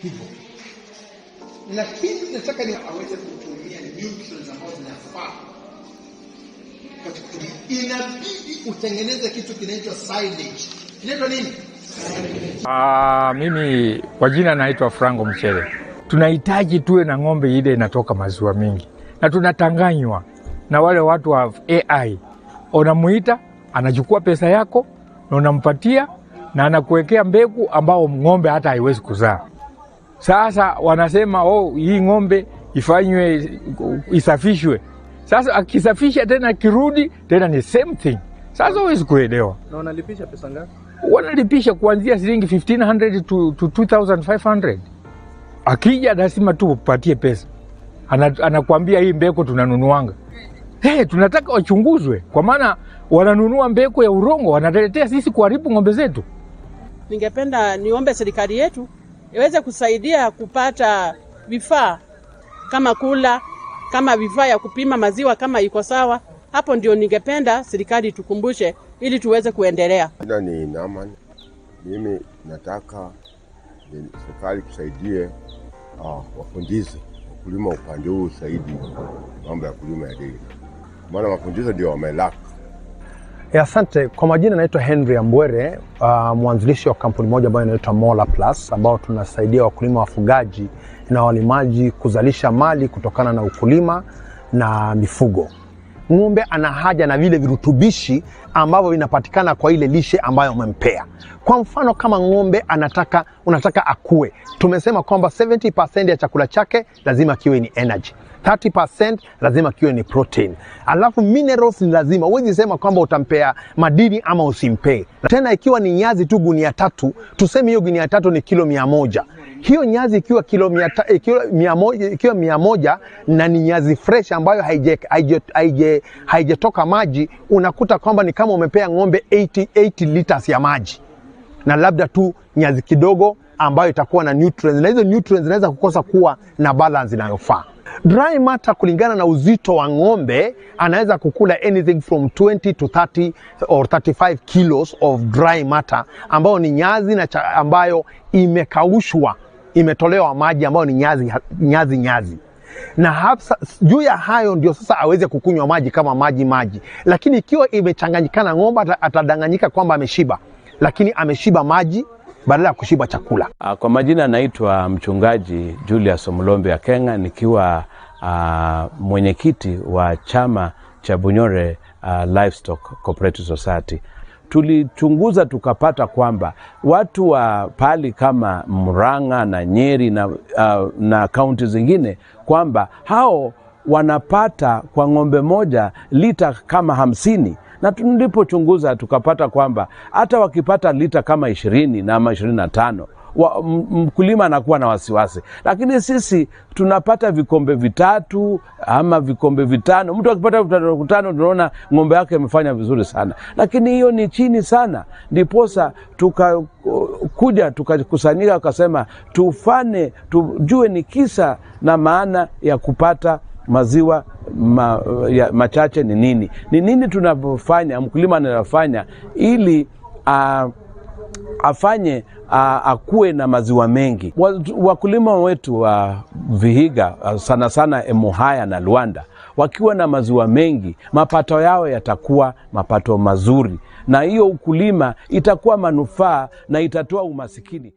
hivyo. Lakini nataka ni aweze kutumia nutrients ambazo zinafaa. Inabidi utengeneze kitu kinaitwa silage. Kinaitwa nini? Mimi kwa jina naitwa Frango Mchele. Tunahitaji tuwe na ng'ombe ile inatoka maziwa mingi. Na tunatanganywa na wale watu wa AI. Unamuita, anachukua pesa yako na unampatia na anakuwekea mbegu ambao ng'ombe hata haiwezi kuzaa. Sasa wanasema hii ng'ombe ifanywe isafishwe. Sasa akisafisha tena kirudi tena ni same thing. Sasa huwezi kuelewa. Na wanalipisha pesa ngapi? Wanalipisha kuanzia shilingi 1500 to 2500. Akija lazima tu upatie pesa. Anakuambia hii mbeko tunanunuanga. Tunataka wachunguzwe kwa maana wananunua mbeko ya urongo, wanatuletea sisi kuharibu ng'ombe zetu. Ningependa niombe serikali yetu iweze kusaidia kupata vifaa kama kula, kama vifaa ya kupima maziwa kama iko sawa. Hapo ndio ningependa serikali tukumbushe ili tuweze kuendelea. Ni Naman. Mimi nataka serikali tusaidie wafundishe wakulima upande huu zaidi mambo ya kulima ya dairy. Maana wafundisho ndio wamelaka. Asante. Kwa majina naitwa Ambwere, mwanzilishi wa kampuni moja ambayo inaitwa MolaPlus, ambao tunasaidia wakulima wafugaji na walimaji kuzalisha mali kutokana na ukulima na mifugo. Ng'ombe ana haja na vile virutubishi ambavyo vinapatikana kwa ile lishe ambayo umempea. Kwa mfano kama ng'ombe unataka akue, tumesema kwamba 70% ya chakula chake lazima kiwe ni energy, 30% lazima kiwe ni protein. Alafu minerals ni lazima. Huwezi sema kwamba utampea madini ama usimpee. Tena ikiwa ni nyazi tu gunia 3, tuseme hiyo gunia 3 ni kilo 100. Hiyo nyazi ikiwa kilo 100 na ni nyazi fresh ambayo haijatoka maji, unakuta kwamba ni kama umepea ng'ombe 80 liters ya maji. Na labda tu nyazi kidogo ambayo itakuwa na nutrients, na hizo nutrients zinaweza kukosa kuwa na balance inayofaa. Dry matter kulingana na uzito wa ng'ombe anaweza kukula anything from 20 to 30 or 35 kilos of dry matter, ambayo ni nyazi ambayo imekaushwa, imetolewa maji ambayo ni nyazi. Na juu ya hayo ndio sasa aweze kukunywa maji kama maji. Lakini ikiwa imechanganyikana, ng'ombe atadanganyika kwamba ameshiba, lakini ameshiba maji badala ya kushiba chakula. Kwa majina naitwa mchungaji Julius Omulombe Akenga, nikiwa mwenyekiti wa chama cha Bunyore Livestock Cooperative Society. Tulichunguza tukapata kwamba watu wa pali kama Murang'a na Nyeri na kaunti zingine kwamba hao wanapata kwa ng'ombe moja lita kama 50. Na tulipochunguza tukapata kwamba hata wakipata lita kama 20 na ama 25, mkulima anakuwa na wasiwasi. Lakini sisi tunapata vikombe 3 ama vikombe 5. Mtu akipata 5 tunaona ng'ombe yake imefanya vizuri sana. Lakini hiyo ni chini sana. Ndiposa tukakusanyika akasema tujue ni kisa na maana ya kupata maziwa machache ni nini. Ni nini tunapofanya, mkulima anafanya ili afanye akue na maziwa mengi. Wakulima wetu wa Vihiga sana sana Emuhaya na Luanda wakiwa na maziwa mengi, mapato yao yatakuwa mapato mazuri, na hiyo ukulima itakuwa manufaa na itatoa umasikini.